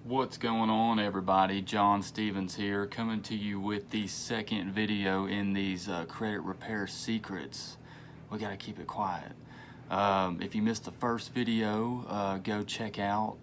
What's going on, everybody? John Stevens here, coming to you with the second video in these credit repair secrets. We gotta keep it quiet. If you missed the first video, go check out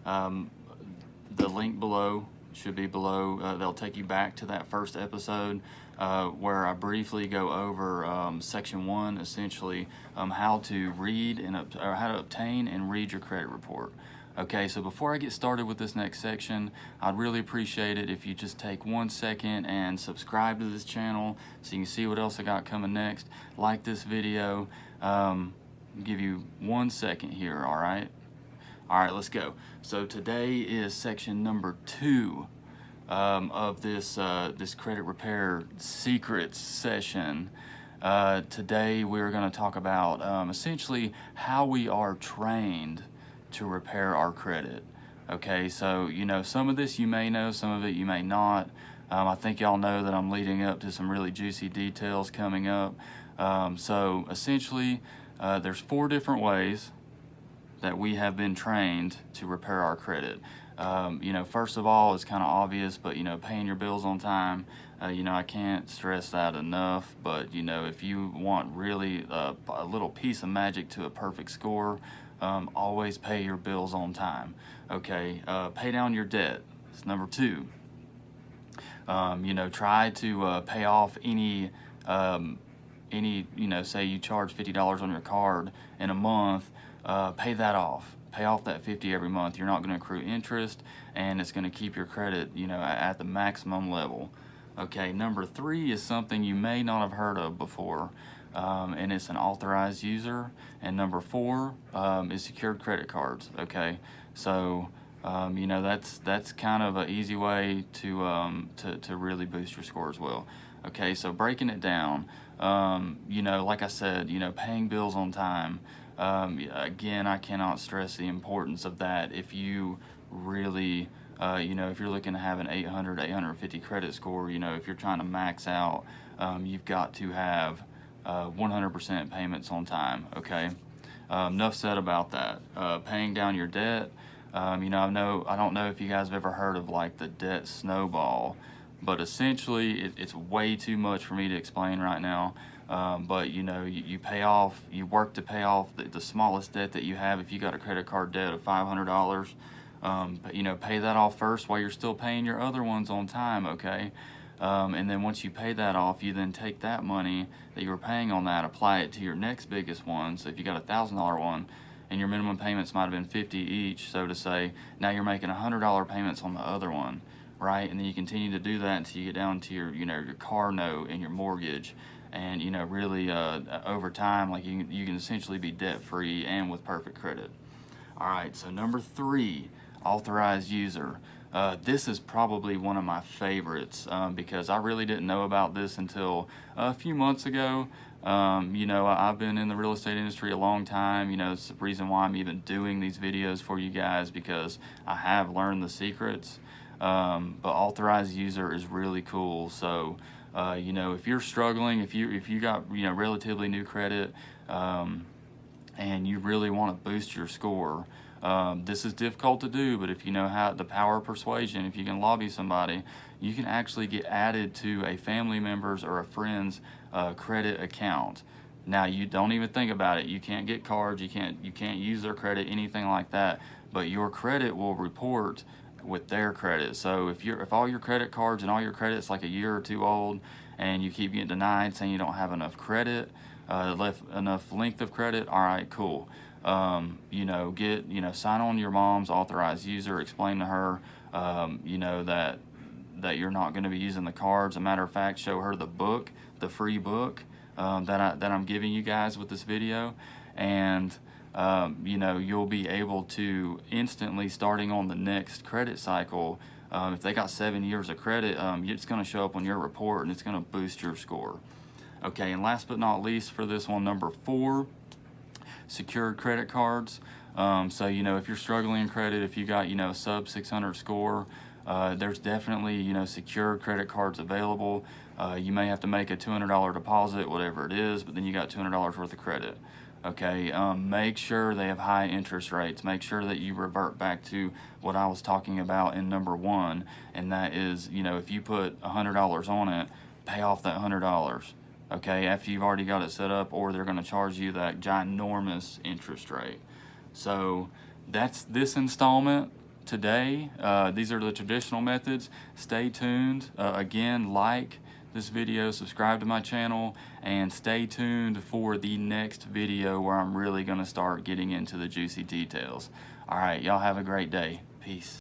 the link below. Should be below. They'll take you back to that first episode where I briefly go over section 1, essentially how to read or how to obtain and read your credit report. Okay, so before I get started with this next section, I'd really appreciate it if you just take 1 second and subscribe to this channel so you can see what else I got coming next. Like this video. Give you 1 second here, all right? All right, let's go. So today is section number 2 of this this credit repair secrets session. Today we're going to talk about essentially how we are trained to repair our credit. Okay, so you know, some of this you may know, some of it you may not. I think y'all know that I'm leading up to some really juicy details coming up. So essentially there's 4 different ways that we have been trained to repair our credit. You know, first of all, it's kind of obvious, but you know, paying your bills on time. You know, I can't stress that enough, but you know, if you want really a little piece of magic to a perfect score, always pay your bills on time. Okay, pay down your debt. It's number 2. You know, try to pay off any, you know, say you charge $50 on your card in a month, pay that off. Pay off that $50 every month. You're not going to accrue interest, and it's going to keep your credit, you know, at the maximum level. Okay, number 3 is something you may not have heard of before. And it's an authorized user. And number 4 is secured credit cards. Okay, so you know, that's kind of an easy way to really boost your score as well. Okay, so breaking it down, you know, like I said, you know, paying bills on time. Again, I cannot stress the importance of that. If you really you know, if you're looking to have an 800, 850 credit score, you know, if you're trying to max out, you've got to have 100% payments on time. Okay, enough said about that. Paying down your debt. You know, I don't know if you guys have ever heard of like the debt snowball, but essentially it's way too much for me to explain right now. But you know, you pay off, you work to pay off the smallest debt that you have. If you got a credit card debt of $500, you know, pay that off first while you're still paying your other ones on time. Okay. And then once you pay that off, you then take that money that you were paying on that, apply it to your next biggest one. So if you got a $1,000 one and your minimum payments might have been 50 each, so to say, now you're making $100 payments on the other one, right? And then you continue to do that until you get down to your, you know, your car note and your mortgage. And you know, really over time, like you can essentially be debt free and with perfect credit. All right, so number 3, authorized user. This is probably one of my favorites because I really didn't know about this until a few months ago. You know, I've been in the real estate industry a long time. You know, it's the reason why I'm even doing these videos for you guys, because I have learned the secrets. But authorized user is really cool. So you know, if you're struggling, if you got, you know, relatively new credit, and you really want to boost your score, this is difficult to do, but if you know how, the power of persuasion, if you can lobby somebody, you can actually get added to a family member's or a friend's credit account. Now, you don't even think about it. You can't get cards, you can't use their credit, anything like that, but your credit will report with their credit. So if all your credit cards and all your credit's like a year or 2 old, and you keep getting denied saying you don't have enough credit, enough length of credit, all right, cool. You know, sign on your mom's authorized user, explain to her, you know, that you're not going to be using the cards. As a matter of fact, show her the book, the free book that I'm giving you guys with this video, and you know, you'll be able to instantly, starting on the next credit cycle, if they got 7 years of credit, it's going to show up on your report and it's going to boost your score. Okay, and last but not least for this one, number 4, secured credit cards. So you know, if you're struggling in credit, if you got, you know, a sub 600 score, there's definitely, you know, secured credit cards available. You may have to make a $200 deposit, whatever it is, but then you got $200 worth of credit. Okay, make sure they have high interest rates. Make sure that you revert back to what I was talking about in number 1, and that is, you know, if you put $100 on it, pay off that $100. Okay, after you've already got it set up, or they're going to charge you that ginormous interest rate. So that's this installment today. These are the traditional methods. Stay tuned. Again, like this video, subscribe to my channel, and stay tuned for the next video where I'm really going to start getting into the juicy details. All right, y'all have a great day. Peace.